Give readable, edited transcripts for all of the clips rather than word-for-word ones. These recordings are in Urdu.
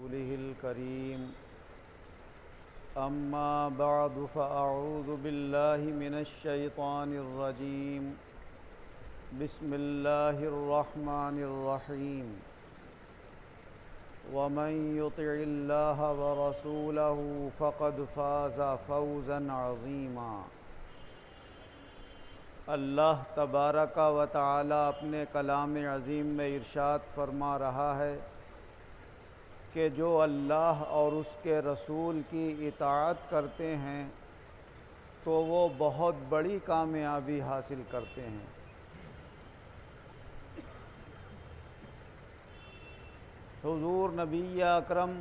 رسوله الكريم أما بعد فأعوذ بالله من الشيطان الرجيم بسم الله الرحمن الرحيم ومن يطع الله ورسوله فقد فاز فوزا عظيما۔ اللہ تبارک و تعالی اپنے کلام عظیم میں ارشاد فرما رہا ہے کہ جو اللہ اور اس کے رسول کی اطاعت کرتے ہیں تو وہ بہت بڑی کامیابی حاصل کرتے ہیں۔ حضور نبی اکرم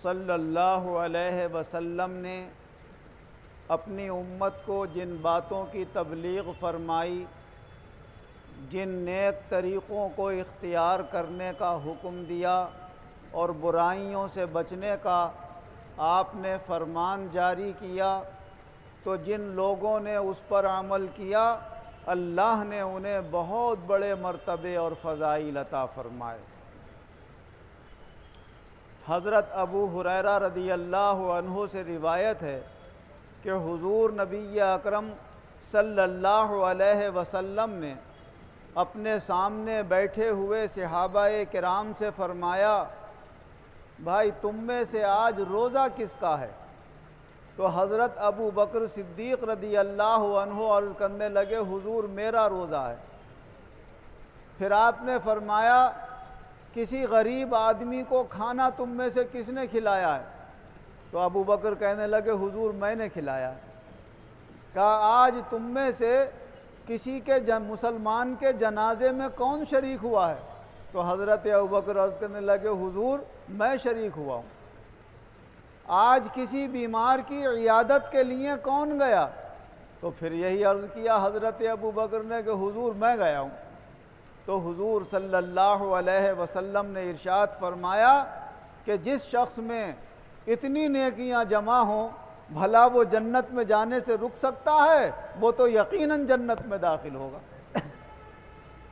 صلی اللہ علیہ وسلم نے اپنی امت کو جن باتوں کی تبلیغ فرمائی، جن نیک طریقوں کو اختیار کرنے کا حکم دیا اور برائیوں سے بچنے کا آپ نے فرمان جاری کیا، تو جن لوگوں نے اس پر عمل کیا اللہ نے انہیں بہت بڑے مرتبے اور فضائل عطا فرمائے۔ حضرت ابو ہریرہ رضی اللہ عنہ سے روایت ہے کہ حضور نبی اکرم صلی اللہ علیہ وسلم نے اپنے سامنے بیٹھے ہوئے صحابہ کرام سے فرمایا، بھائی تم میں سے آج روزہ کس کا ہے؟ تو حضرت ابو بکر صدیق رضی اللہ عنہ عرض کرنے لگے، حضور میرا روزہ ہے۔ پھر آپ نے فرمایا، کسی غریب آدمی کو کھانا تم میں سے کس نے کھلایا ہے؟ تو ابو بکر کہنے لگے، حضور میں نے کھلایا ہے۔ کہا آج تم میں سے کسی کے مسلمان کے جنازے میں کون شریک ہوا ہے؟ تو حضرت ابو بکر عرض کرنے لگے، حضور میں شریک ہوا ہوں۔ آج کسی بیمار کی عیادت کے لیے کون گیا؟ تو پھر یہی عرض کیا حضرت ابو بکر نے کہ حضور میں گیا ہوں۔ تو حضور صلی اللہ علیہ وسلم نے ارشاد فرمایا کہ جس شخص میں اتنی نیکیاں جمع ہوں بھلا وہ جنت میں جانے سے رک سکتا ہے؟ وہ تو یقیناً جنت میں داخل ہوگا۔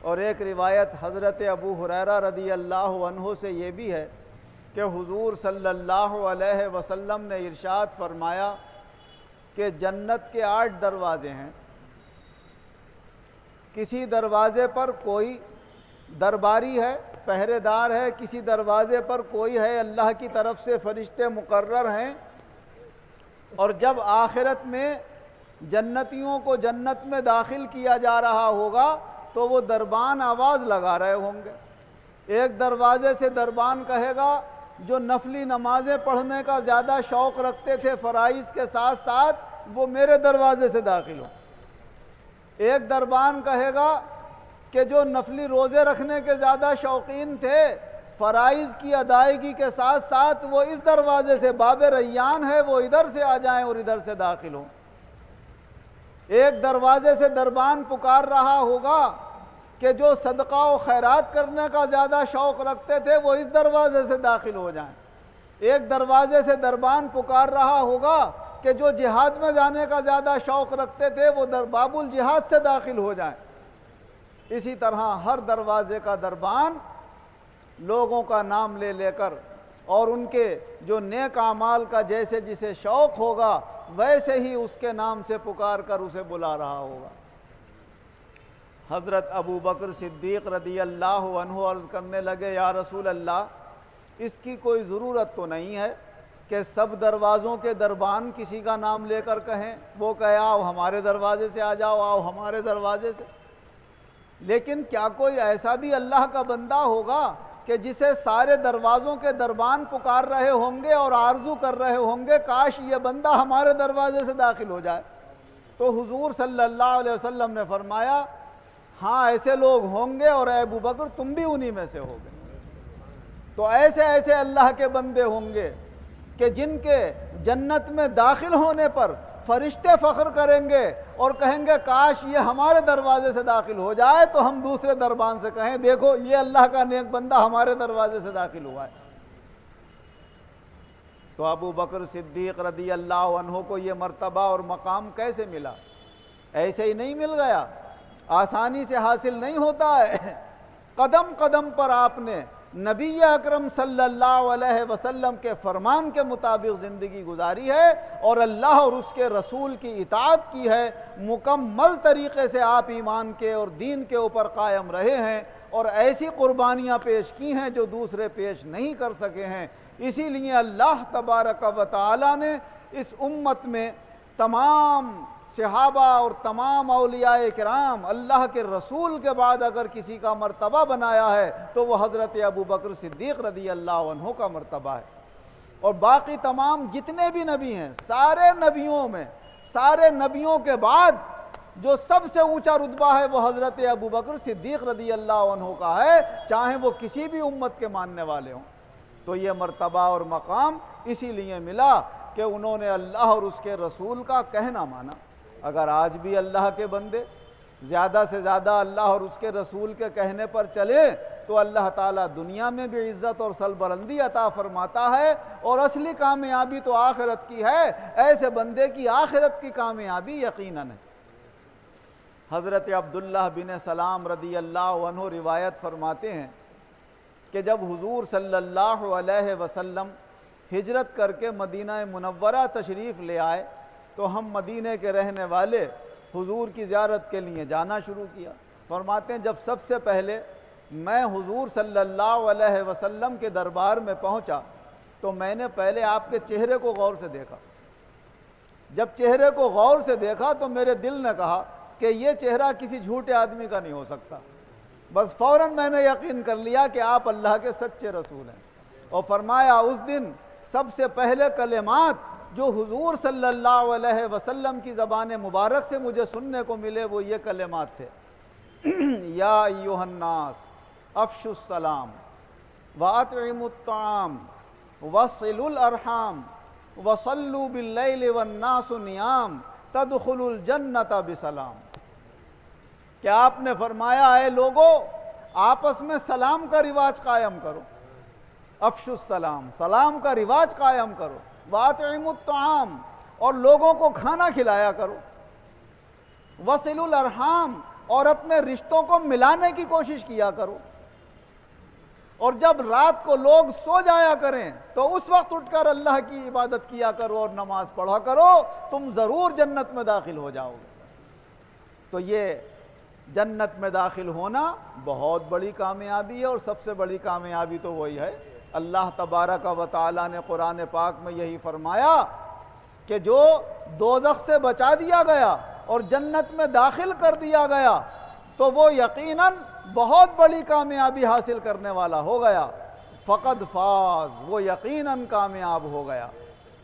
اور ایک روایت حضرت ابو ہریرہ رضی اللہ عنہ سے یہ بھی ہے کہ حضور صلی اللہ علیہ وسلم نے ارشاد فرمایا کہ جنت کے 8 دروازے ہیں، کسی دروازے پر کوئی درباری ہے، پہرے دار ہے، کسی دروازے پر کوئی ہے اللہ کی طرف سے فرشتے مقرر ہیں، اور جب آخرت میں جنتیوں کو جنت میں داخل کیا جا رہا ہوگا تو وہ دربان آواز لگا رہے ہوں گے۔ ایک دروازے سے دربان کہے گا، جو نفلی نمازیں پڑھنے کا زیادہ شوق رکھتے تھے فرائض کے ساتھ ساتھ وہ میرے دروازے سے داخل ہوں۔ ایک دربان کہے گا کہ جو نفلی روزے رکھنے کے زیادہ شوقین تھے فرائض کی ادائیگی کے ساتھ ساتھ وہ اس دروازے سے، باب ریان ہے، وہ ادھر سے آ جائیں اور ادھر سے داخل ہوں۔ ایک دروازے سے دربان پکار رہا ہوگا کہ جو صدقہ و خیرات کرنے کا زیادہ شوق رکھتے تھے وہ اس دروازے سے داخل ہو جائیں۔ ایک دروازے سے دربان پکار رہا ہوگا کہ جو جہاد میں جانے کا زیادہ شوق رکھتے تھے وہ باب الجہاد سے داخل ہو جائیں۔ اسی طرح ہر دروازے کا دربان لوگوں کا نام لے لے کر اور ان کے جو نیک اعمال کا جیسے جسے شوق ہوگا ویسے ہی اس کے نام سے پکار کر اسے بلا رہا ہوگا۔ حضرت ابو بکر صدیق رضی اللہ عنہ عرض کرنے لگے، یا رسول اللہ اس کی کوئی ضرورت تو نہیں ہے کہ سب دروازوں کے دربان کسی کا نام لے کر کہیں، وہ کہے آؤ ہمارے دروازے سے آ جاؤ، آؤ ہمارے دروازے سے۔ لیکن کیا کوئی ایسا بھی اللہ کا بندہ ہوگا کہ جسے سارے دروازوں کے دربان پکار رہے ہوں گے اور آرزو کر رہے ہوں گے کاش یہ بندہ ہمارے دروازے سے داخل ہو جائے؟ تو حضور صلی اللہ علیہ وسلم نے فرمایا، ہاں ایسے لوگ ہوں گے، اور اے ابو بکر تم بھی انہی میں سے ہوگے۔ تو ایسے ایسے اللہ کے بندے ہوں گے کہ جن کے جنت میں داخل ہونے پر فرشتے فخر کریں گے اور کہیں گے کاش یہ ہمارے دروازے سے داخل ہو جائے، تو ہم دوسرے دربان سے کہیں دیکھو یہ اللہ کا نیک بندہ ہمارے دروازے سے داخل ہوا ہے۔ تو ابو بکر صدیق رضی اللہ عنہ کو یہ مرتبہ اور مقام کیسے ملا؟ ایسے ہی نہیں مل گیا، آسانی سے حاصل نہیں ہوتا ہے۔ قدم قدم پر آپ نے نبی اکرم صلی اللہ علیہ وسلم کے فرمان کے مطابق زندگی گزاری ہے اور اللہ اور اس کے رسول کی اطاعت کی ہے، مکمل طریقے سے آپ ایمان کے اور دین کے اوپر قائم رہے ہیں اور ایسی قربانیاں پیش کی ہیں جو دوسرے پیش نہیں کر سکے ہیں۔ اسی لیے اللہ تبارک و تعالی نے اس امت میں تمام صحابہ اور تمام اولیاء کرام اللہ کے رسول کے بعد اگر کسی کا مرتبہ بنایا ہے تو وہ حضرت ابو بکر صدیق رضی اللہ عنہ کا مرتبہ ہے۔ اور باقی تمام جتنے بھی نبی ہیں، سارے نبیوں میں، سارے نبیوں کے بعد جو سب سے اونچا رتبہ ہے وہ حضرت ابو بکر صدیق رضی اللہ عنہ کا ہے، چاہے وہ کسی بھی امت کے ماننے والے ہوں۔ تو یہ مرتبہ اور مقام اسی لیے ملا کہ انہوں نے اللہ اور اس کے رسول کا کہنا مانا۔ اگر آج بھی اللہ کے بندے زیادہ سے زیادہ اللہ اور اس کے رسول کے کہنے پر چلے تو اللہ تعالیٰ دنیا میں بھی عزت اور سربلندی عطا فرماتا ہے، اور اصلی کامیابی تو آخرت کی ہے۔ ایسے بندے کی آخرت کی کامیابی یقیناً ہے۔ حضرت عبداللہ بن سلام رضی اللہ عنہ روایت فرماتے ہیں کہ جب حضور صلی اللہ علیہ وسلم ہجرت کر کے مدینہ منورہ تشریف لے آئے تو ہم مدینہ کے رہنے والے حضور کی زیارت کے لیے جانا شروع کیا۔ فرماتے ہیں جب سب سے پہلے میں حضور صلی اللہ علیہ وسلم کے دربار میں پہنچا تو میں نے پہلے آپ کے چہرے کو غور سے دیکھا۔ جب چہرے کو غور سے دیکھا تو میرے دل نے کہا کہ یہ چہرہ کسی جھوٹے آدمی کا نہیں ہو سکتا۔ بس فوراً میں نے یقین کر لیا کہ آپ اللہ کے سچے رسول ہیں، اور فرمایا اس دن سب سے پہلے کلمات جو حضور صلی اللہ علیہ وسلم کی زبان مبارک سے مجھے سننے کو ملے وہ یہ کلمات تھے، یا ایھا الناس افشوا السلام واطعموا الطعام وصلوا الارحام وصلوا باللیل والناس نیام تدخلوا الجنۃ بسلام۔ کہ آپ نے فرمایا اے لوگو آپس میں سلام کا رواج قائم کرو، افشوا السلام، سلام کا رواج قائم کرو، واطعموا الطعام، اور لوگوں کو کھانا کھلایا کرو، وصلوا الارحام، اور اپنے رشتوں کو ملانے کی کوشش کیا کرو، اور جب رات کو لوگ سو جایا کریں تو اس وقت اٹھ کر اللہ کی عبادت کیا کرو اور نماز پڑھا کرو، تم ضرور جنت میں داخل ہو جاؤ گے۔ تو یہ جنت میں داخل ہونا بہت بڑی کامیابی ہے، اور سب سے بڑی کامیابی تو وہی ہے۔ اللہ تبارک و تعالیٰ نے قرآن پاک میں یہی فرمایا کہ جو دوزخ سے بچا دیا گیا اور جنت میں داخل کر دیا گیا تو وہ یقیناً بہت بڑی کامیابی حاصل کرنے والا ہو گیا، فقد فاز، وہ یقیناً کامیاب ہو گیا۔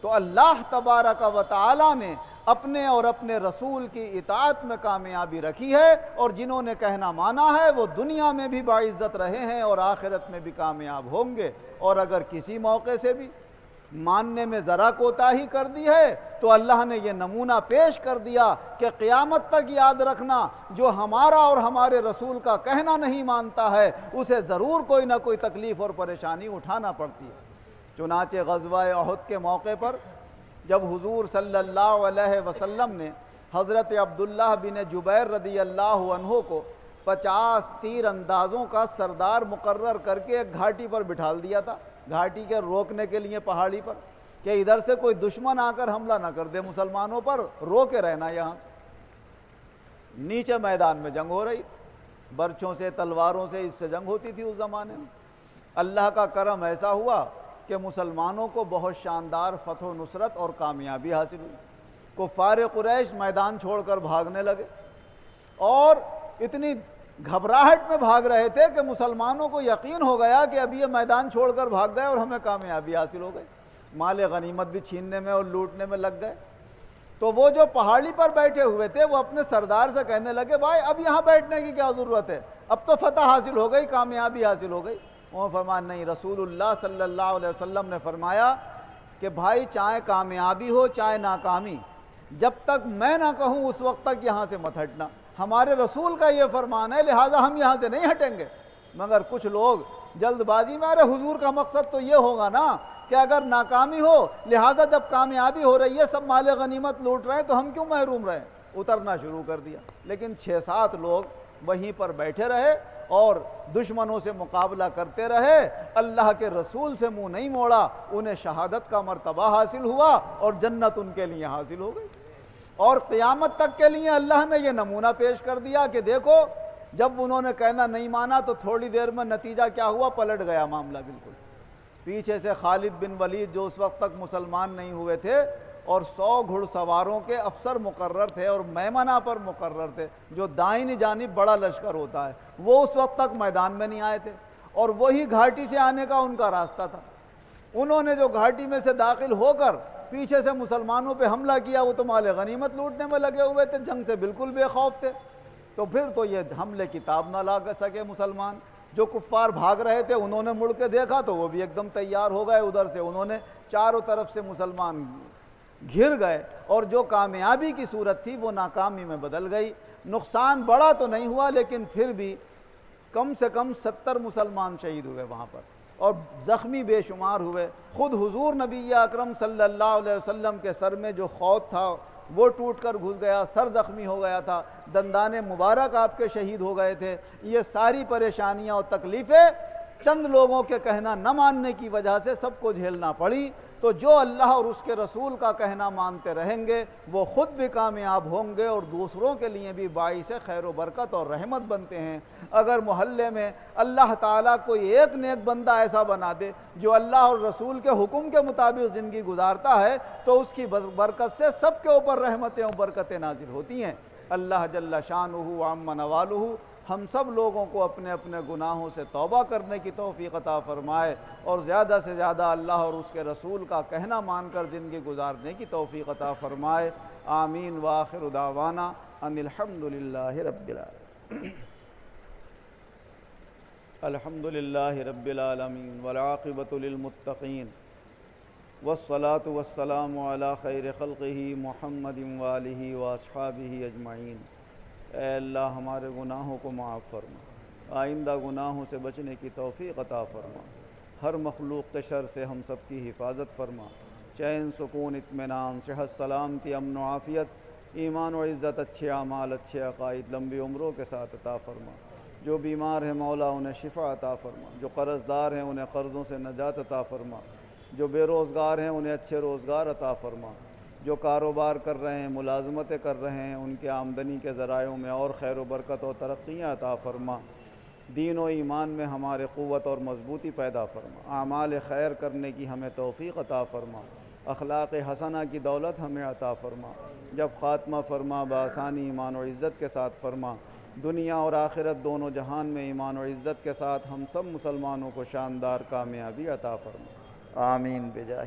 تو اللہ تبارک و تعالیٰ نے اپنے اور اپنے رسول کی اطاعت میں کامیابی رکھی ہے، اور جنہوں نے کہنا مانا ہے وہ دنیا میں بھی باعزت رہے ہیں اور آخرت میں بھی کامیاب ہوں گے۔ اور اگر کسی موقع سے بھی ماننے میں ذرا کوتاہی کر دی ہے تو اللہ نے یہ نمونہ پیش کر دیا کہ قیامت تک یاد رکھنا جو ہمارا اور ہمارے رسول کا کہنا نہیں مانتا ہے اسے ضرور کوئی نہ کوئی تکلیف اور پریشانی اٹھانا پڑتی ہے۔ چنانچہ غزوہ احد کے موقع پر جب حضور صلی اللہ علیہ وسلم نے حضرت عبداللہ بن جبیر رضی اللہ عنہ کو 50 تیر اندازوں کا سردار مقرر کر کے ایک گھاٹی پر بٹھال دیا تھا، گھاٹی کے روکنے کے لیے پہاڑی پر، کہ ادھر سے کوئی دشمن آ کر حملہ نہ کر دے مسلمانوں پر، رو کے رہنا یہاں سے۔ نیچے میدان میں جنگ ہو رہی، برچھوں سے تلواروں سے اس سے جنگ ہوتی تھی اس زمانے میں۔ اللہ کا کرم ایسا ہوا کہ مسلمانوں کو بہت شاندار فتح و نصرت اور کامیابی حاصل ہوئی۔ کفار قریش میدان چھوڑ کر بھاگنے لگے، اور اتنی گھبراہٹ میں بھاگ رہے تھے کہ مسلمانوں کو یقین ہو گیا کہ ابھی یہ میدان چھوڑ کر بھاگ گئے اور ہمیں کامیابی حاصل ہو گئی، مال غنیمت بھی چھیننے میں اور لوٹنے میں لگ گئے۔ تو وہ جو پہاڑی پر بیٹھے ہوئے تھے وہ اپنے سردار سے کہنے لگے بھائی اب یہاں بیٹھنے کی کیا ضرورت ہے، اب تو فتح حاصل ہو گئی، کامیابی حاصل ہو گئی۔ وہ فرمایا نہیں، رسول اللہ صلی اللہ علیہ وسلم نے فرمایا کہ بھائی چاہے کامیابی ہو چاہے ناکامی، جب تک میں نہ کہوں اس وقت تک یہاں سے مت ہٹنا، ہمارے رسول کا یہ فرمان ہے لہٰذا ہم یہاں سے نہیں ہٹیں گے۔ مگر کچھ لوگ جلد بازی میں، ارے حضور کا مقصد تو یہ ہوگا نا کہ اگر ناکامی ہو لہٰذا جب کامیابی ہو رہی ہے سب مال غنیمت لوٹ رہے ہیں تو ہم کیوں محروم رہیں، اترنا شروع کر دیا۔ لیکن 6-7 لوگ وہیں پر بیٹھے رہے اور دشمنوں سے مقابلہ کرتے رہے، اللہ کے رسول سے منہ نہیں موڑا، انہیں شہادت کا مرتبہ حاصل ہوا اور جنت ان کے لیے حاصل ہو گئی۔ اور قیامت تک کے لیے اللہ نے یہ نمونہ پیش کر دیا کہ دیکھو جب انہوں نے کہنا نہیں مانا تو تھوڑی دیر میں نتیجہ کیا ہوا، پلٹ گیا معاملہ بالکل۔ پیچھے سے خالد بن ولید جو اس وقت تک مسلمان نہیں ہوئے تھے اور 100 گھڑ سواروں کے افسر مقرر تھے اور میمنہ پر مقرر تھے، جو دائنی جانب بڑا لشکر ہوتا ہے، وہ اس وقت تک میدان میں نہیں آئے تھے اور وہی گھاٹی سے آنے کا ان کا راستہ تھا۔ انہوں نے جو گھاٹی میں سے داخل ہو کر پیچھے سے مسلمانوں پہ حملہ کیا، وہ تو مال غنیمت لوٹنے میں لگے ہوئے تھے، جنگ سے بالکل بے خوف تھے، تو پھر تو یہ حملے کی تاب نہ لا سکے مسلمان۔ جو کفار بھاگ رہے تھے انہوں نے مڑ کے دیکھا تو وہ بھی ایک دم تیار ہو گئے، ادھر سے انہوں نے چاروں طرف سے مسلمان گھر گئے اور جو کامیابی کی صورت تھی وہ ناکامی میں بدل گئی۔ نقصان بڑا تو نہیں ہوا لیکن پھر بھی کم سے کم 70 مسلمان شہید ہوئے وہاں پر اور زخمی بے شمار ہوئے۔ خود حضور نبی اکرم صلی اللہ علیہ وسلم کے سر میں جو خوت تھا وہ ٹوٹ کر گھس گیا، سر زخمی ہو گیا تھا، دندان مبارک آپ کے شہید ہو گئے تھے۔ یہ ساری پریشانیاں اور تکلیفیں چند لوگوں کے کہنا نہ ماننے کی وجہ سے سب کو جھیلنا پڑی۔ تو جو اللہ اور اس کے رسول کا کہنا مانتے رہیں گے وہ خود بھی کامیاب ہوں گے اور دوسروں کے لیے بھی باعث خیر و برکت اور رحمت بنتے ہیں۔ اگر محلے میں اللہ تعالیٰ کوئی ایک نیک بندہ ایسا بنا دے جو اللہ اور رسول کے حکم کے مطابق زندگی گزارتا ہے تو اس کی برکت سے سب کے اوپر رحمتیں اور برکتیں نازل ہوتی ہیں۔ اللہ جل شانہ وعم نوالہ ہم سب لوگوں کو اپنے اپنے گناہوں سے توبہ کرنے کی توفیق عطا فرمائے اور زیادہ سے زیادہ اللہ اور اس کے رسول کا کہنا مان کر زندگی گزارنے کی توفیق عطا فرمائے۔ آمین وآخر دعوانا ان الحمدللہ رب العالمین۔ الحمدللہ رب العالمین والعاقبۃ للمتقین والصلاة والسلام علی خیر خلقہ محمد وآلہ واصحابہ اجمعین۔ اے اللہ ہمارے گناہوں کو معاف فرما، آئندہ گناہوں سے بچنے کی توفیق عطا فرما، ہر مخلوق کے شر سے ہم سب کی حفاظت فرما، چین سکون اطمینان صحت سلامتی امن و عافیت ایمان و عزت اچھے اعمال اچھے عقائد لمبی عمروں کے ساتھ عطا فرما۔ جو بیمار ہیں مولا انہیں شفا عطا فرما، جو قرض دار ہیں انہیں قرضوں سے نجات عطا فرما، جو بے روزگار ہیں انہیں اچھے روزگار عطا فرما، جو کاروبار کر رہے ہیں ملازمتیں کر رہے ہیں ان کے آمدنی کے ذرائعوں میں اور خیر و برکت اور ترقیاں عطا فرما، دین و ایمان میں ہمارے قوت اور مضبوطی پیدا فرما، اعمال خیر کرنے کی ہمیں توفیق عطا فرما، اخلاق حسنہ کی دولت ہمیں عطا فرما، جب خاتمہ فرما بآسانی ایمان و عزت کے ساتھ فرما، دنیا اور آخرت دونوں جہان میں ایمان و عزت کے ساتھ ہم سب مسلمانوں کو شاندار کامیابی عطا فرما۔ آمین بجاہ